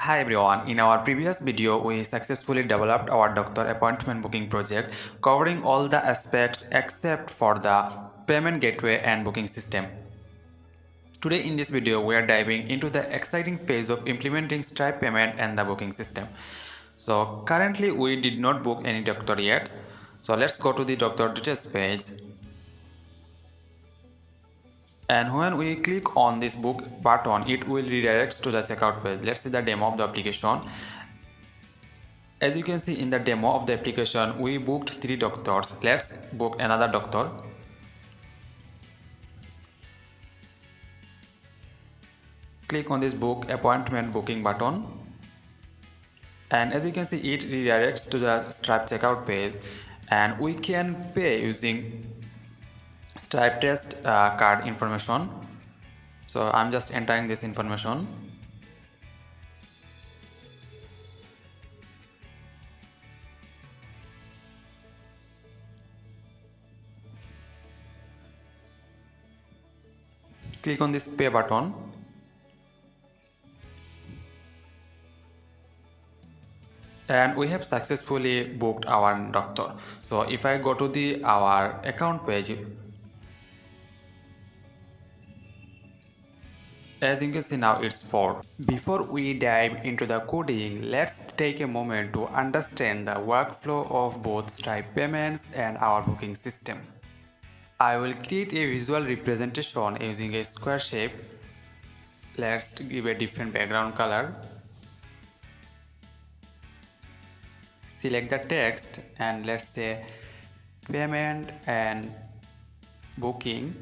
Hi everyone, in our previous video we successfully developed our doctor appointment booking project covering all the aspects except for the payment gateway and booking system. Today in this video we are diving into the exciting phase of implementing Stripe payment and the booking system. So currently we did not book any doctor yet. So let's go to the doctor details page. And when we click on this book button, it will redirect to the checkout page. Let's see the demo of the application. As you can see in the demo of the application, we booked 3 doctors. Let's book another doctor. Click on this book appointment booking button. And as you can see, it redirects to the Stripe checkout page. And we can pay using Stripe test card information. So I'm just entering this information. Click on this pay button. And we have successfully booked our doctor. So if I go to the our account page, as you can see now it's 4. Before we dive into the coding, let's take a moment to understand the workflow of both Stripe payments and our booking system. I will create a visual representation using a square shape. Let's give a different background color. Select the text and let's say payment and booking.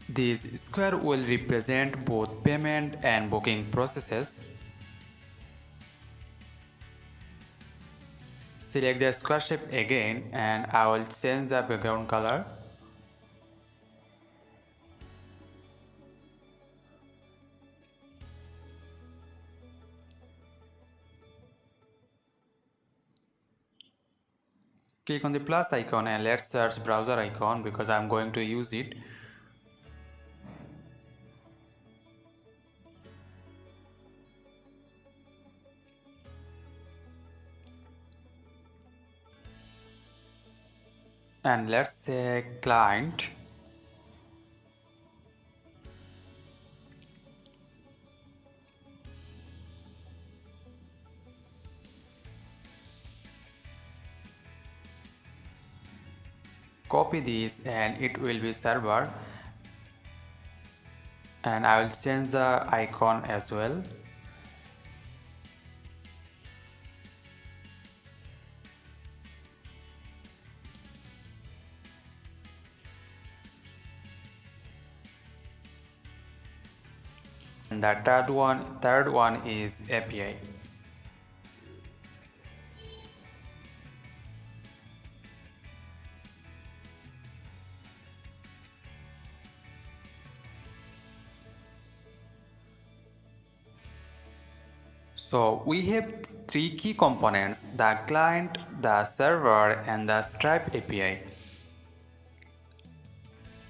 This square will represent both payment and booking processes. Select the square shape again and I will change the background color. Click on the plus icon and let's search browser icon because I'm going to use it. And let's say client. Copy this and it will be server. And I will change the icon as well. And the third one is API. So we have 3 key components: the client, the server, and the Stripe API.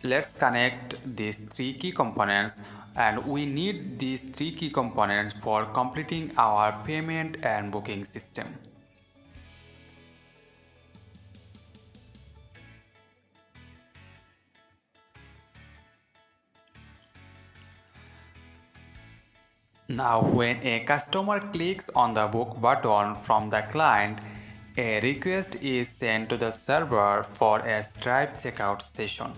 Let's connect these 3 key components, and we need these 3 key components for completing our payment and booking system. Now when a customer clicks on the book button from the client, a request is sent to the server for a Stripe checkout session.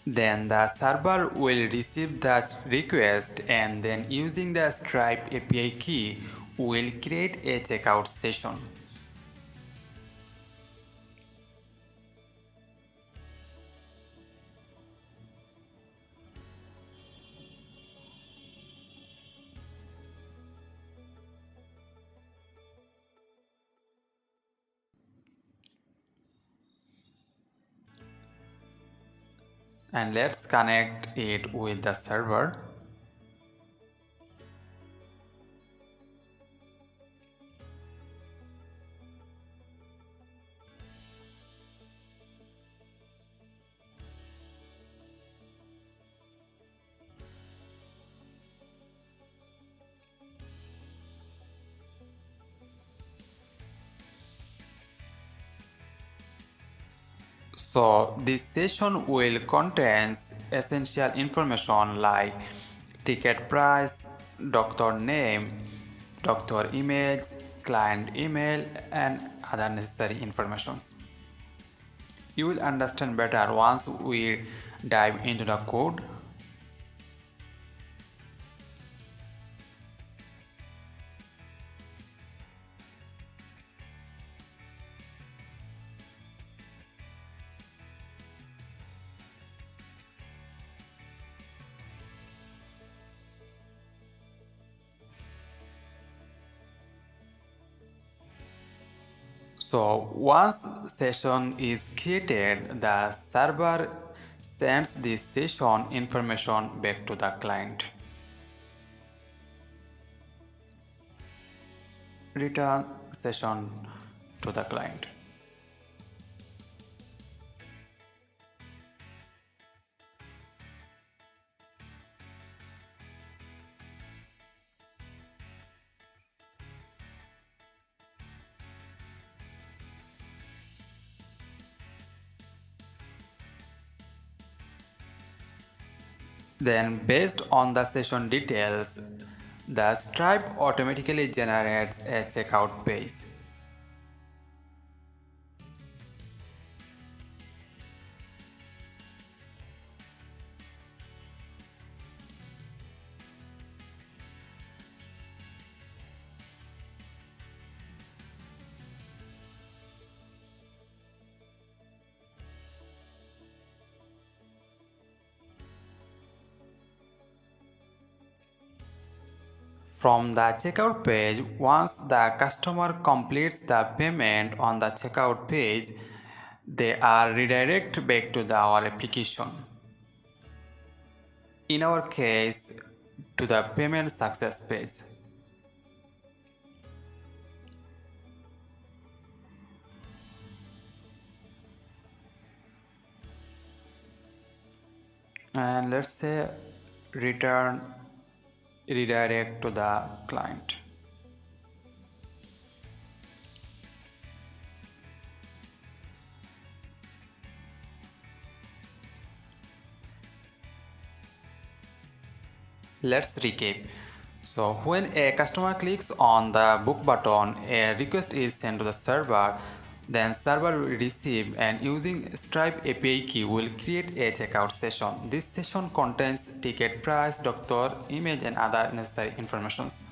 Then the server will receive that request and then using the Stripe API key will create a checkout session. and let's connect it with the server. So this session will contain essential information like ticket price, doctor name, doctor image, client email, and other necessary informations. You will understand better once we dive into the code. So once session is created, the server sends this session information back to the client. Return session to the client. Then based on the session details, the Stripe automatically generates a checkout page. From the checkout page, once the customer completes the payment on the checkout page, they are redirected back to our application. In our case, to the payment success page. And let's say return redirect to the client. Let's recap. So when a customer clicks on the book button, a request is sent to the server, then server will receive and using Stripe API key will create a checkout session. This session contains ticket price, doctor, image and other necessary informations.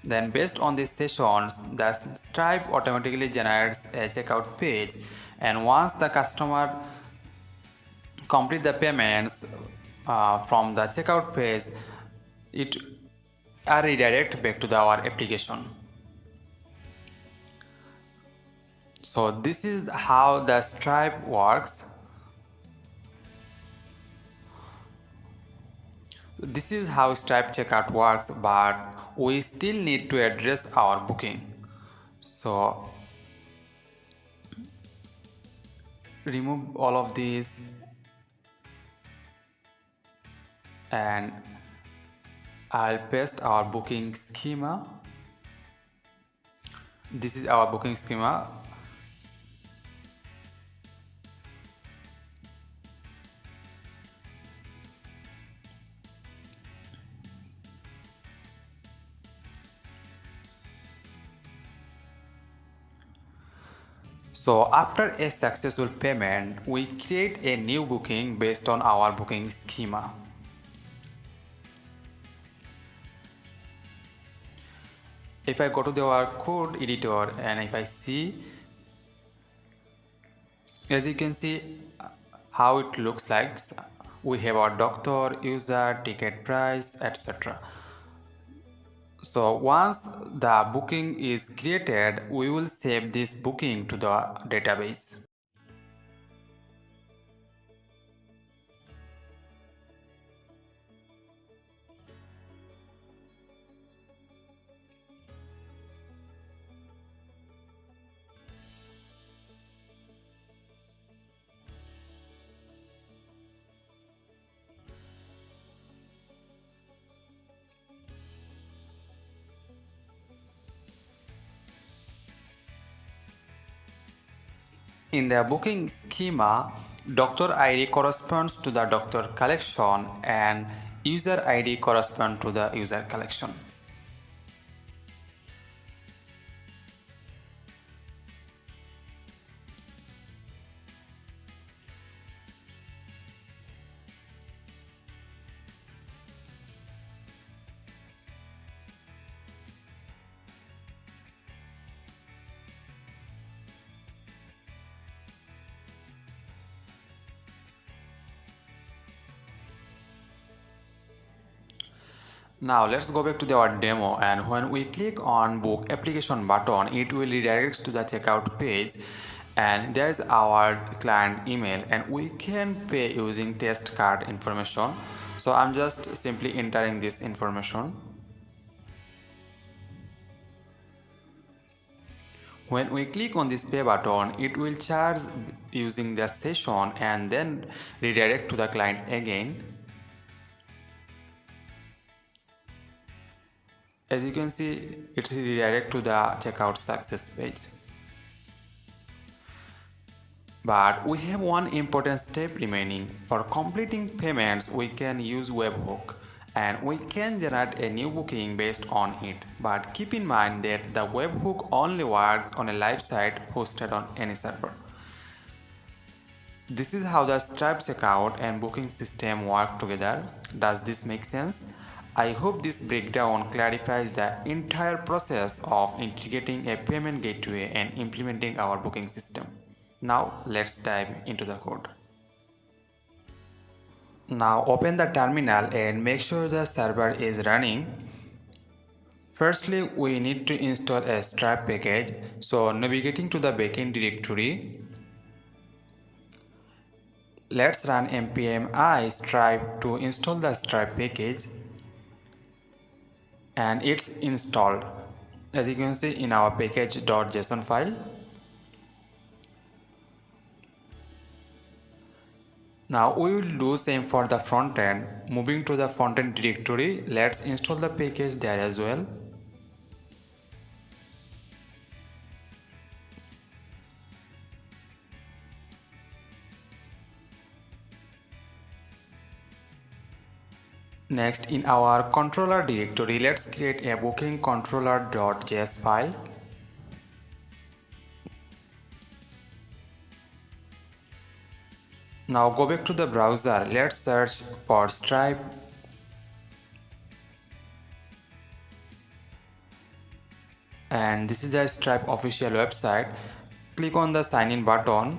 Then based on these sessions, the Stripe automatically generates a checkout page, and once the customer complete the payments from the checkout page, it are redirect back to our application. So this is how the Stripe works. This is how Stripe checkout works, but we still need to address our booking. So remove all of these and I'll paste our booking schema. This is our booking schema. So after a successful payment, we create a new booking based on our booking schema. If I go to our code editor and if I see, as you can see how it looks like, we have our doctor, user, ticket price, etc. So once the booking is created, we will save this booking to the database. In the booking schema, doctor ID corresponds to the doctor collection and user ID corresponds to the user collection. Now let's go back to our demo, and when we click on book application button, it will redirect to the checkout page, and there is our client email, and we can pay using test card information. So I'm just simply entering this information. When we click on this pay button, it will charge using the session and then redirect to the client again. As you can see, it will redirect to the checkout success page. But we have one important step remaining. For completing payments, we can use webhook and we can generate a new booking based on it. But keep in mind that the webhook only works on a live site hosted on any server. This is how the Stripe checkout and booking system work together. Does this make sense? I hope this breakdown clarifies the entire process of integrating a payment gateway and implementing our booking system. Now let's dive into the code. Now open the terminal and make sure the server is running. Firstly, we need to install a Stripe package. So navigating to the backend directory, let's run npm I stripe to install the Stripe package, and it's installed, as you can see in our package.json file. Now we will do same for the front end. Moving to the front end directory, let's install the package there as well. Next, in our controller directory, let's create a booking controller.js file. Now go back to the browser, let's search for Stripe. And this is the Stripe official website. Click on the sign in button.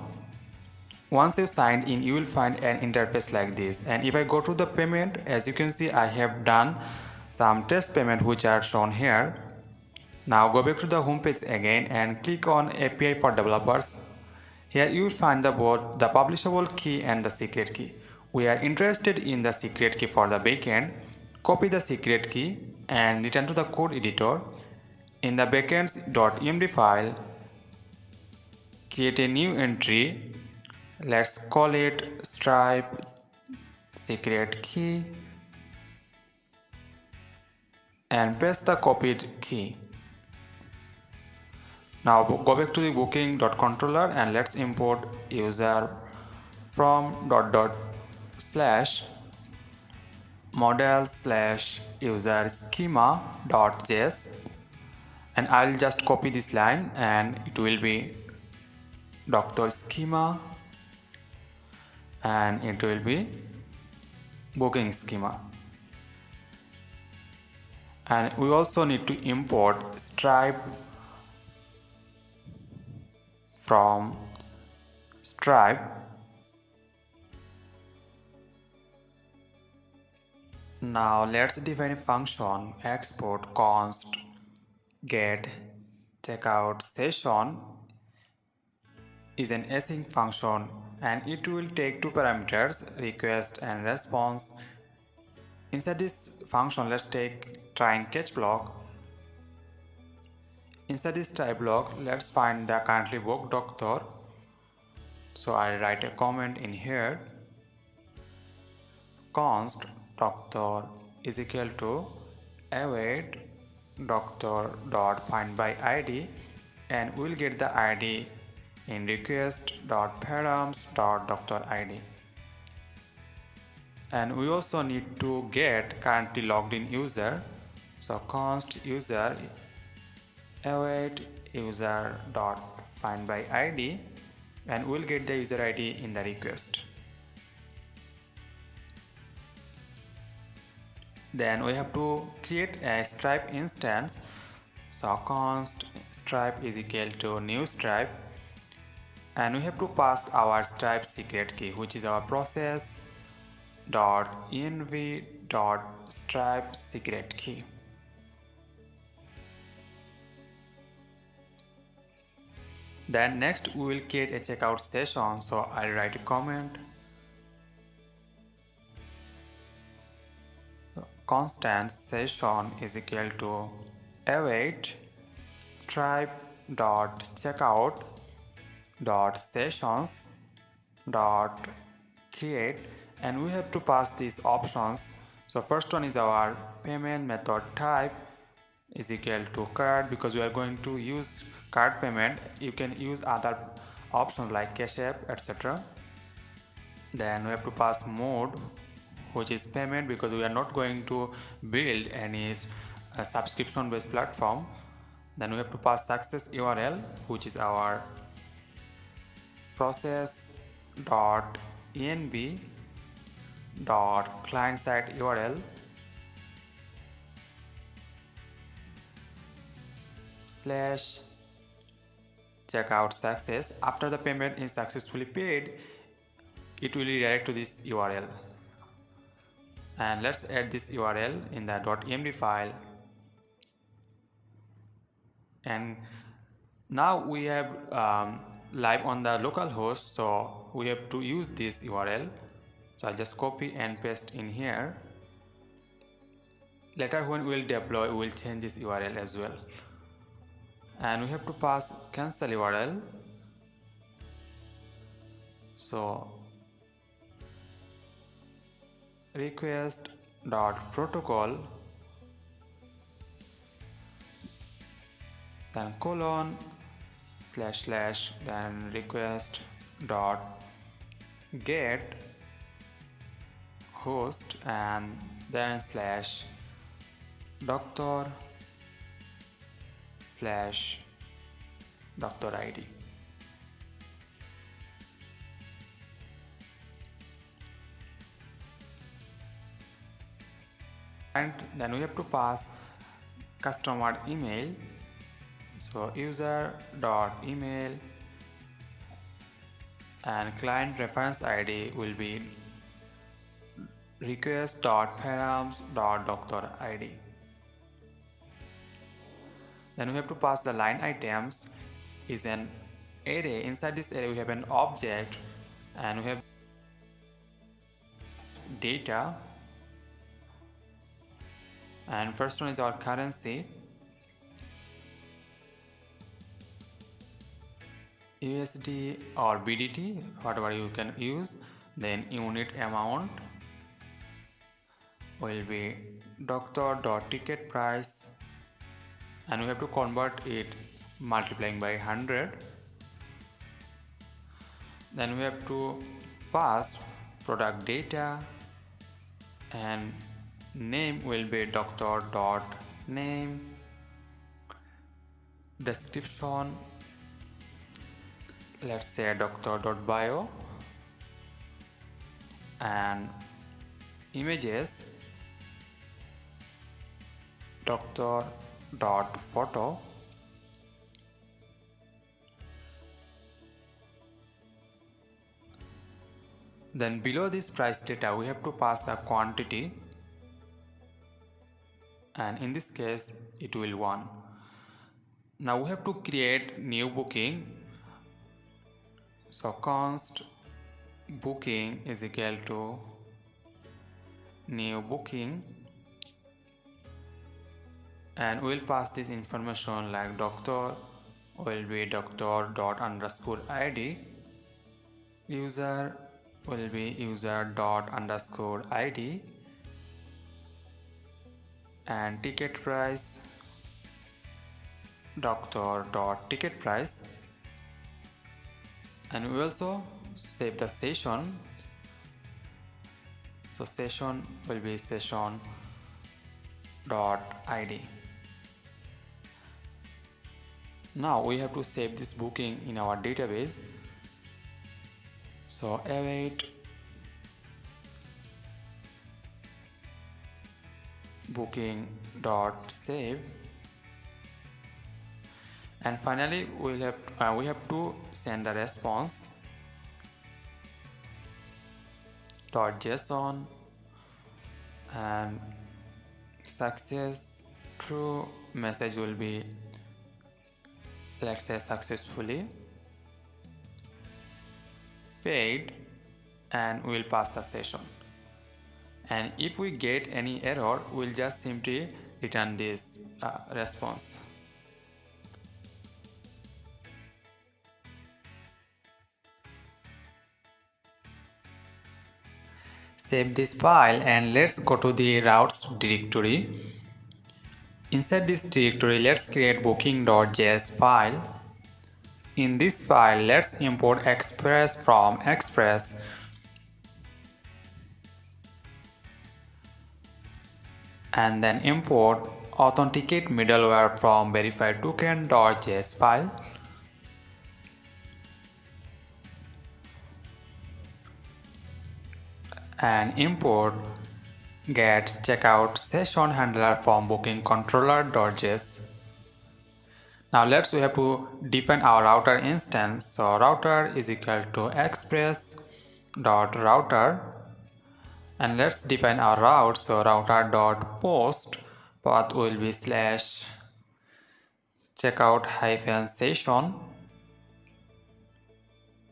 Once you signed in, you will find an interface like this. And if I go to the payment, as you can see, I have done some test payment which are shown here. Now go back to the home page again and click on API for developers. Here you will find both the publishable key and the secret key. We are interested in the secret key for the backend. Copy the secret key and return to the code editor. In the backends.emd file, create a new entry. Let's call it Stripe secret key and paste the copied key. Now go back to the booking.controller and let's import user from /model/user schema.js, and I'll just copy this line and it will be doctor schema and it will be booking schema. And we also need to import Stripe from Stripe. Now let's define a function export const get checkout session is an async function, and it will take two parameters, request and response. Inside this function, let's take try and catch block. Inside this try block, let's find the currently booked doctor. So I write a comment in here, const doctor is equal to await doctor dot find by id, and we'll get the id in request.params.doctor.id. And we also need to get currently logged in user. So const user await user dot find by id, and we'll get the user id in the request. Then we have to create a stripe instance. So const stripe is equal to new stripe, and we have to pass our stripe secret key, which is our process dot env dot stripe secret key. Then next we will create a checkout session. So I'll write a comment constant session is equal to await stripe dot checkout dot sessions dot create, and we have to pass these options. So first one is our payment method type is equal to card, because we are going to use card payment. You can use other options like Cash App, etc. Then we have to pass mode, which is payment, because we are not going to build any subscription based platform. Then we have to pass success URL, which is our process dot env dot client side URL slash checkout success. After the payment is successfully paid, it will redirect to this URL. And let's add this URL in the .env file. And now we have live on the local host, so we have to use this URL. So I'll just copy and paste in here. Later when we will deploy, we will change this URL as well. And we have to pass cancel URL. So request dot protocol then colon slash slash then request dot get host and then slash doctor slash doctor id. And then we have to pass customer email. So user dot email and client reference id will be request dot params dot doctor id. Then we have to pass the line items is an array. Inside this array we have an object, and we have data, and first one is our currency USD or BDT, whatever you can use. Then unit amount will be doctor.ticket price, and we have to convert it multiplying by 100. Then we have to pass product data, and name will be doctor.name, description let's say doctor.bio, and images doctor.photo. Then below this price data we have to pass the quantity, and in this case it will 1. Now we have to create new booking. So const booking is equal to new booking, and we'll pass this information like doctor will be doctor._id, user will be user._id, and ticket price doctor.ticket price. and we also save the session. So session will be session dot id. Now we have to save this booking in our database. So await booking dot save, and finally we have to send the response dot json, and success true message will be, let's say, successfully paid, and we'll pass the session. And if we get any error, we'll just simply return this response. Save this file and let's go to the routes directory. Inside this directory, let's create booking.js file. In this file, let's import express from express, and then import authenticate middleware from verified token.js file, and import get checkout session handler from booking controller.js. Now we have to define our router instance. So router is equal to express dot router, and let's define our route. So router dot post path will be slash checkout hyphen session,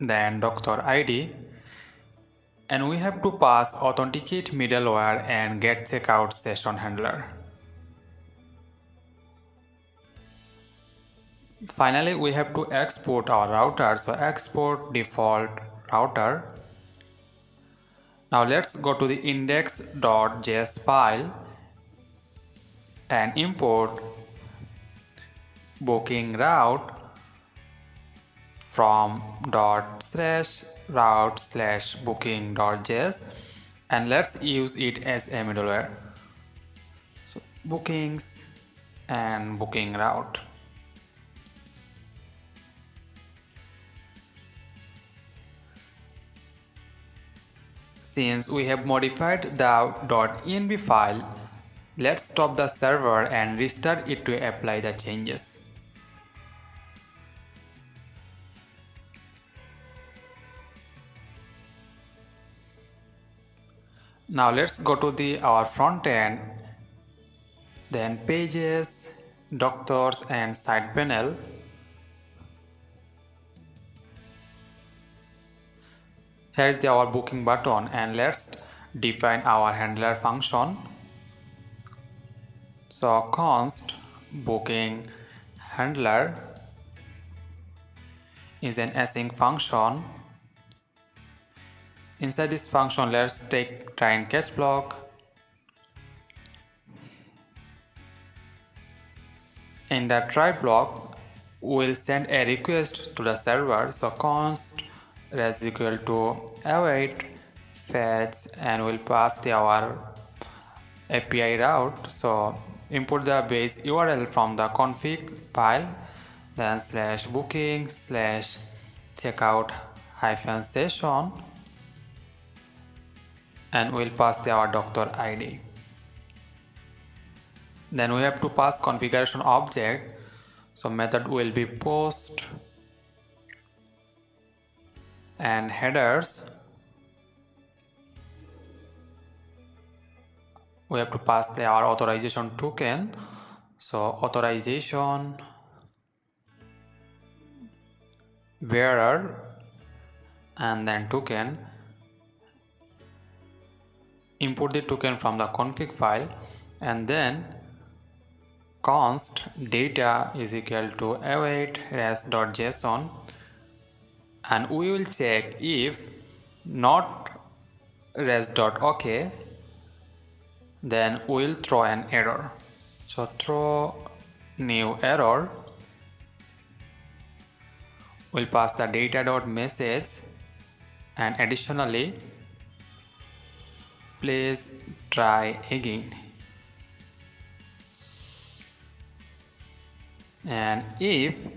then doctor id, and we have to pass authenticate middleware and get checkout session handler. Finally, we have to export our router. So export default router. Now let's go to the index.js file and import booking route from ./route/booking.js, and let's use it as a middleware. So bookings and booking route. Since we have modified the .env file, let's stop the server and restart it to apply the changes. Now let's go to our front end, then pages, doctors and side panel. Here is our booking button, and let's define our handler function. So const booking handler is an async function. Inside this function, let's take try and catch block. In the try block, we'll send a request to the server. So const res equal to await fetch, and we'll pass our API route. So import the base URL from the config file, then slash booking slash checkout hyphen session, and we'll pass our doctor ID. Then we have to pass configuration object. So method will be post and headers. We have to pass our authorization token. So authorization bearer and then token. Import the token from the config file, and then const data is equal to await res.json, and we will check if not res.ok, then we will throw an error. So throw new error. we'll pass the data.message, and additionally please try again, and if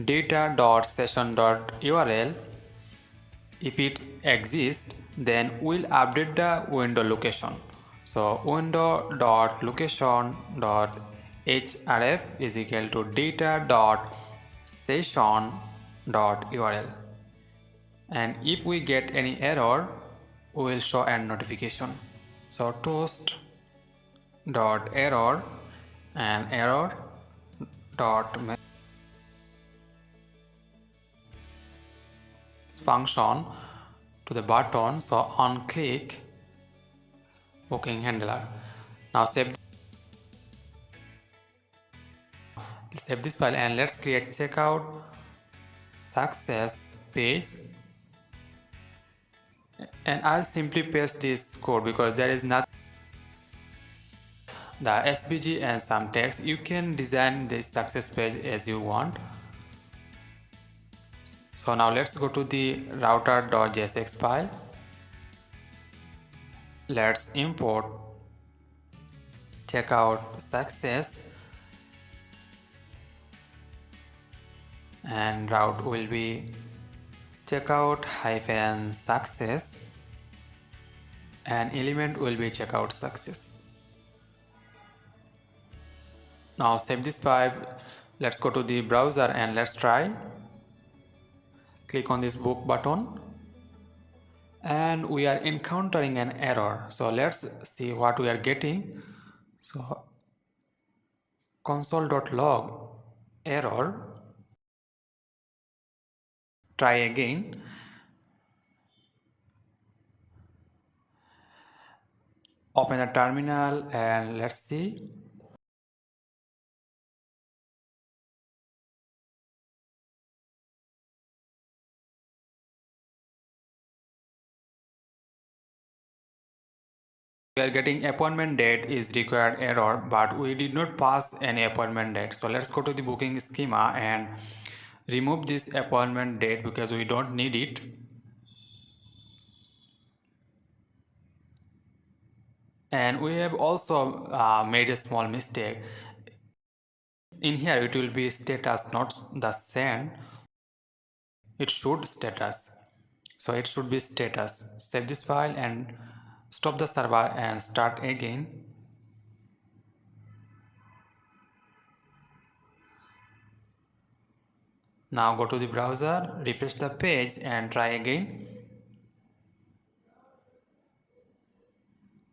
data.session.url, if it exists, then we'll update the window location. So window.location.href is equal to data.session.url, and if we get any error, we will show a notification. So toast.error and error dot function to the button, so on click booking handler. Now save this file and let's create checkout success page, and I'll simply paste this code because there is not the SVG and some text. You can design this success page as you want. So now let's go to the router.jsx file. Let's import checkout success, and route will be checkout hyphen success, and element will be checkout success. Now save this file. Let's go to the browser and let's try. Click on this book button, and we are encountering an error. So let's see what we are getting. So console.log error. Try again. Open the terminal and let's see. We are getting appointment date is required error, but we did not pass any appointment date. So let's go to the booking schema and remove this appointment date because we don't need it. And we have also made a small mistake. In here it will be status, not the send. It should status. So it should be status. Save this file and stop the server and start again. Now go to the browser, refresh the page and try again.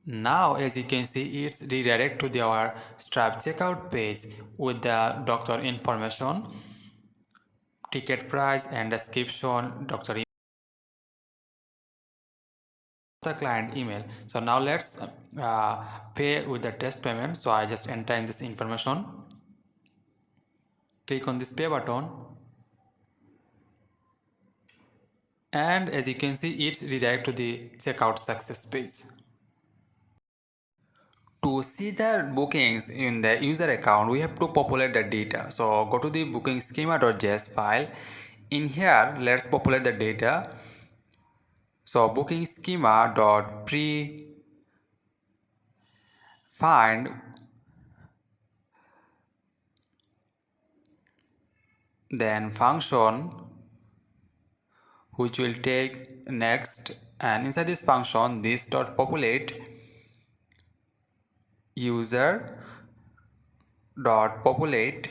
Now as you can see, it's redirect to our Stripe checkout page with the doctor information, ticket price and description, doctor email, the client email. So now let's pay with the test payment. So I just enter in this information, click on this pay button, and as you can see, it's redirect to the checkout success page. To see the bookings in the user account, we have to populate the data. So go to the booking schema.js file. In here, let's populate the data. So booking schema.pre find then function which will take next, and inside this function this dot populate user dot populate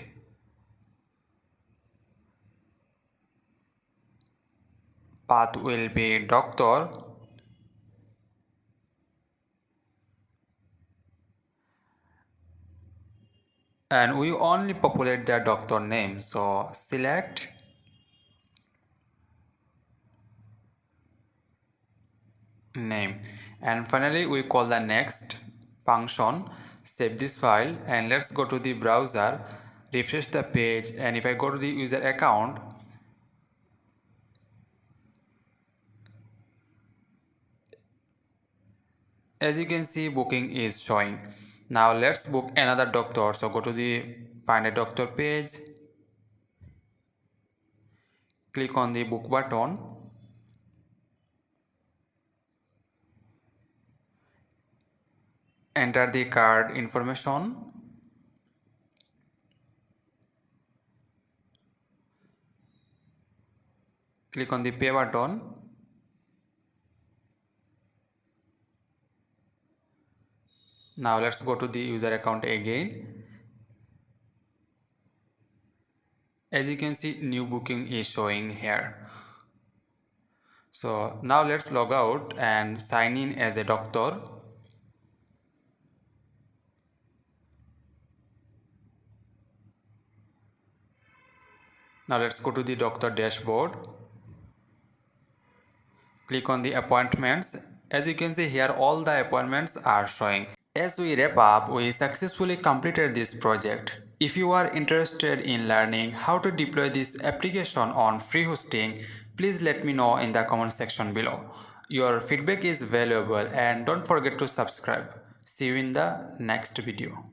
path will be doctor, and we only populate the doctor name. So select name, and finally we call the next function. Save this file and let's go to the browser, refresh the page, and if I go to the user account, as you can see booking is showing. Now let's book another doctor. So go to the Find a doctor page, click on the book button, enter the card information, click on the pay button, now let's go to the user account again. As you can see, new booking is showing here. So now let's log out and sign in as a doctor. Now let's go to the doctor dashboard. Click on the appointments. As you can see here, all the appointments are showing. As we wrap up, we successfully completed this project. If you are interested in learning how to deploy this application on free hosting, please let me know in the comment section below. Your feedback is valuable and don't forget to subscribe. See you in the next video.